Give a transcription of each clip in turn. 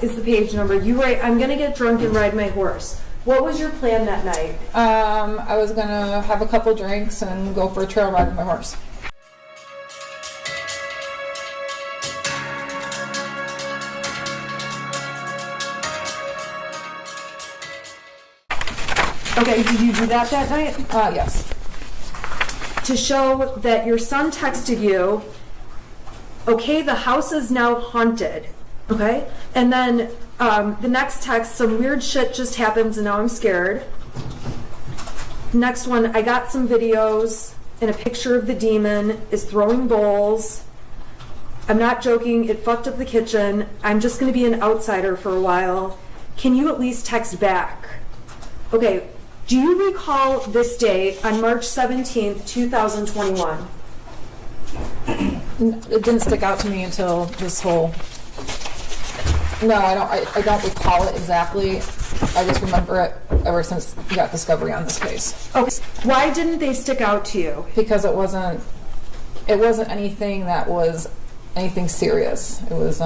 Is the page number. You write, I'm going to get drunk and ride my horse. What was your plan that night? I was going to have a couple drinks and go for a trail ride with my horse. Okay, did you do that night? Yes. To show that your son texted you, okay, the house is now haunted, okay? And then the next text, some weird shit just happens and now I'm scared. Next one, I got some videos and a picture of the demon is throwing bowls. I'm not joking, it fucked up the kitchen. I'm just gonna be an outsider for a while. Can you at least text back? Okay. Do you recall this date on March 17th, 2021? It didn't stick out to me until this whole... No, I don't recall it exactly. I just remember it ever since we got discovery on this case. Okay. Why didn't they stick out to you? Because it wasn't anything that was anything serious. It was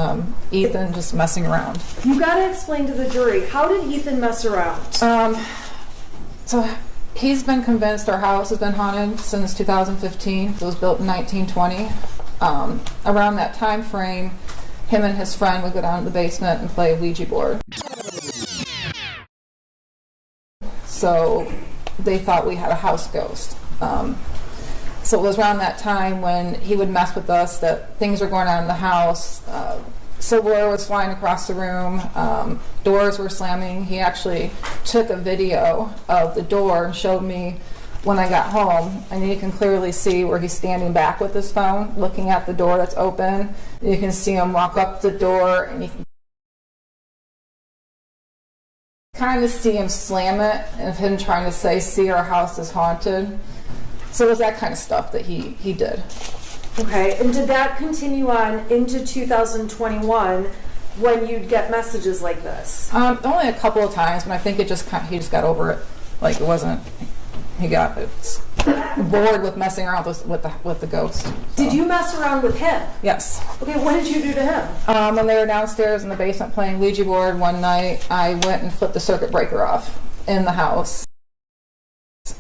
Ethan just messing around. You gotta explain to the jury, how did Ethan mess around? So he's been convinced our house has been haunted since 2015. It was built in 1920. Around that time frame, him and his friend would go down to the basement and play a Ouija board. So they thought we had a house ghost. So it was around that time when he would mess with us that things were going on in the house. Silverware was flying across the room, doors were slamming. He actually took a video of the door and showed me when I got home, and you can clearly see where he's standing back with his phone, looking at the door that's open. You can see him walk up the door, and you can kind of see him slam it, and him trying to say, "See, our house is haunted." So it was that kind of stuff that he did. Okay, and did that continue on into 2021 when you'd get messages like this? Only a couple of times, but I think he just got over it. Like it wasn't. He got bored with messing around with the ghost. So. Did you mess around with him? Yes. Okay, what did you do to him? When they were downstairs in the basement playing Ouija board one night, I went and flipped the circuit breaker off in the house,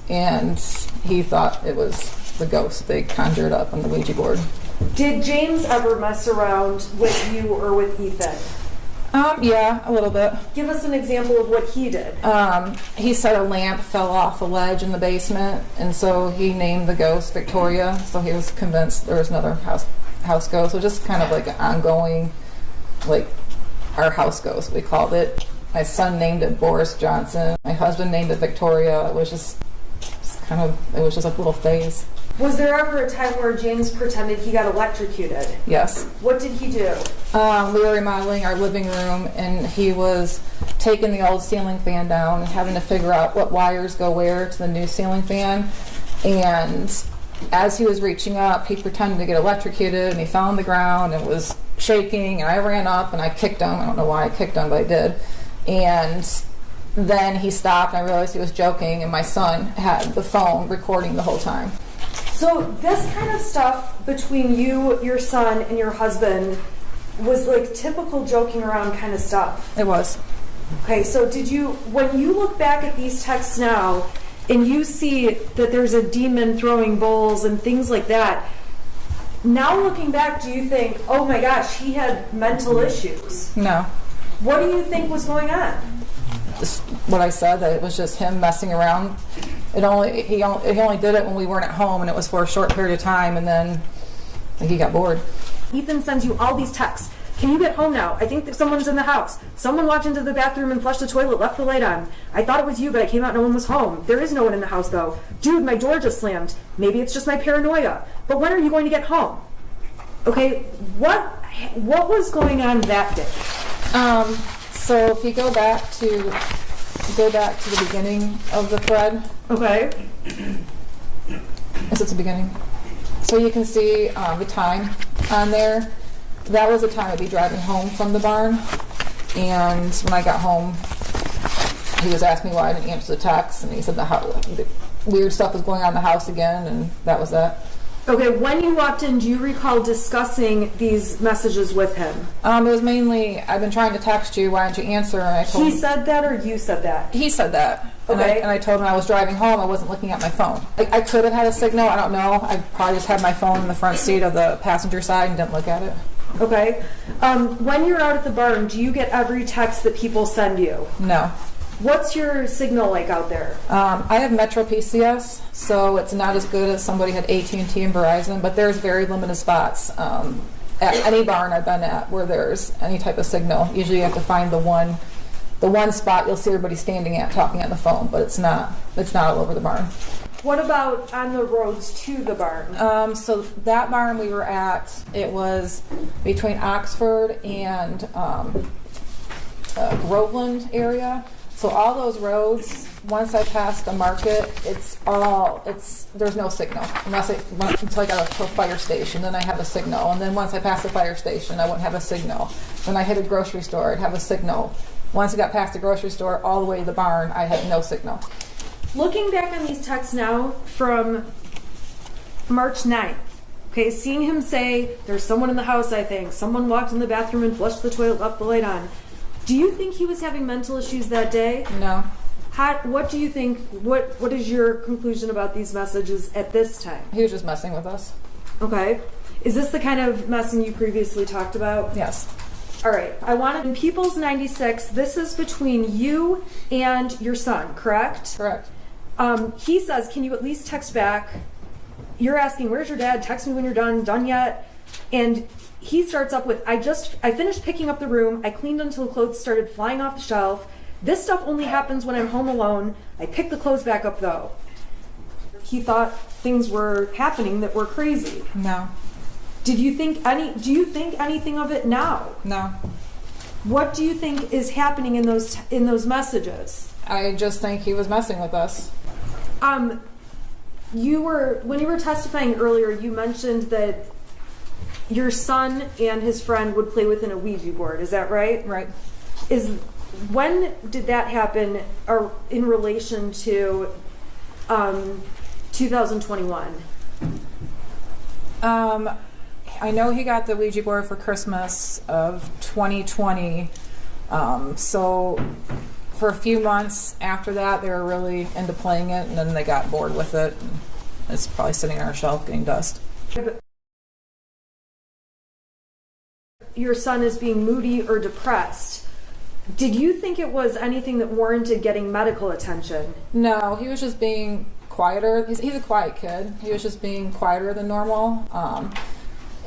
and he thought it was the ghost they conjured up on the Ouija board. Did James ever mess around with you or with Ethan? Yeah, a little bit. Give us an example of what he did. He said a lamp fell off a ledge in the basement, and so he named the ghost Victoria, so he was convinced there was another house ghost. So just kind of like an ongoing, like our house ghost, we called it. My son named it Boris Johnson. My husband named it Victoria. It was just a little phase. Was there ever a time where James pretended he got electrocuted? Yes. What did he do? We were remodeling our living room, and he was taking the old ceiling fan down and having to figure out what wires go where to the new ceiling fan. And as he was reaching up, he pretended to get electrocuted, and he fell on the ground and was shaking, and I ran up and I kicked him. I don't know why I kicked him, but I did. And then he stopped, and I realized he was joking, and my son had the phone recording the whole time. So this kind of stuff between you, your son, and your husband was like typical joking around kind of stuff. It was. Okay, so when you look back at these texts now and you see that there's a demon throwing bowls and things like that, now looking back, do you think, oh my gosh, he had mental issues? No. What do you think was going on? Just what I said, that it was just him messing around. He only did it when we weren't at home, and it was for a short period of time, and then he got bored. Ethan sends you all these texts. Can you get home now? I think that someone's in the house. Someone walked into the bathroom and flushed the toilet, left the light on. I thought it was you, but I came out, no one was home. There is no one in the house, though. Dude, my door just slammed. Maybe it's just my paranoia. But when are you going to get home? Okay, what was going on that day? So if you go back to the beginning of the thread. Okay. Is it the beginning? So you can see the time on there. That was the time I'd be driving home from the barn. And when I got home, he was asking me why I didn't answer the text, and he said the weird stuff was going on in the house again, and that was that. Okay, when you walked in, do you recall discussing these messages with him? It was mainly, I've been trying to text you, why don't you answer? And I told He him, said that or you said that? he said that. Okay. And I told him I was driving home, I wasn't looking at my phone. I could have had a signal, I don't know. I probably just had my phone in the front seat of the passenger side and didn't look at it. Okay. When you're out at the barn, do you get every text that people send you? No. What's your signal like out there? I have Metro PCS, so it's not as good as somebody had AT&T and Verizon, but there's very limited spots at any barn I've been at where there's any type of signal. Usually you have to find the one spot you'll see everybody standing at talking on the phone, but it's not all over the barn. What about on the roads to the barn? So that barn we were at, it was between Oxford and Groveland area. So all those roads, once I pass the market, there's no signal unless until I got to a fire station. Then I have a signal, and then once I pass the fire station, I wouldn't have a signal. Then I hit a grocery store, I'd have a signal. Once I got past the grocery store, all the way to the barn, I had no signal. Looking back on these texts now from March 9th, okay, seeing him say, there's someone in the house, I think. Someone walked in the bathroom and flushed the toilet, left the light on. Do you think he was having mental issues that day? No. What do you think, what is your conclusion about these messages at this time? He was just messing with us. Okay. Is this the kind of messing you previously talked about? Yes. All right. I wanted in People's 96, this is between you and your son, correct? Correct. He says, can you at least text back? You're asking, where's your dad? Text me when you're done yet? And he starts up with, I finished picking up the room. I cleaned until clothes started flying off the shelf. This stuff only happens when I'm home alone. I picked the clothes back up though. He thought things were happening that were crazy. No. Do you think anything of it now? No. What do you think is happening in those messages? I just think he was messing with us. When you were testifying earlier, you mentioned that your son and his friend would play with an Ouija board. Is that right? Right. When did that happen, or in relation to 2021? I know he got the Ouija board for Christmas of 2020. So for a few months after that, they were really into playing it, and then they got bored with it. And it's probably sitting on our shelf getting dust. Your son is being moody or depressed. Did you think it was anything that warranted getting medical attention? No, he was just being quieter. He's a quiet kid. He was just being quieter than normal.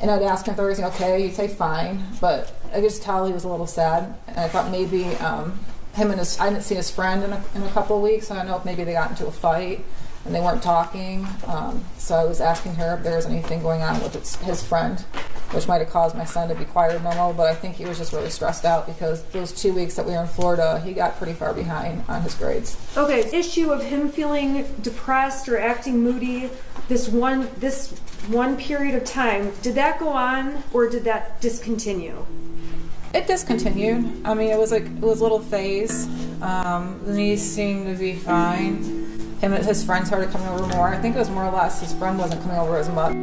And I'd ask him if everything okay. He'd say fine, but I could just tell he was a little sad. And I thought maybe I didn't see his friend in a couple of weeks. I don't know if maybe they got into a fight and they weren't talking. So I was asking her if there was anything going on with his friend, which might have caused my son to be quieter than normal, but I think he was just really stressed out because those 2 weeks that we were in Florida, he got pretty far behind on his grades. Okay, issue of him feeling depressed or acting moody, this one period of time, did that go on or did that discontinue? It discontinued. I mean, it was a little phase. Then he seemed to be fine. Him and his friends started coming over more. I think it was more or less his friend wasn't coming over as much.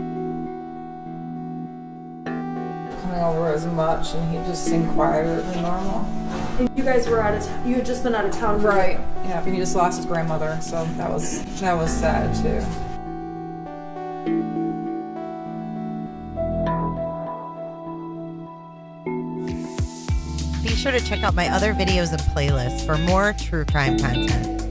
And he just seemed quieter than normal. And you guys were out of town. You had just been out of town, right? Yeah, and he just lost his grandmother, so that was sad too. Be sure to check out my other videos and playlists for more true crime content.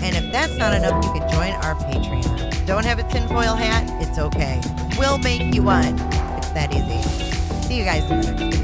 And if that's not enough, you can join our Patreon. Don't have a tinfoil hat? It's okay. We'll make you one. It's that easy. See you guys in the next video.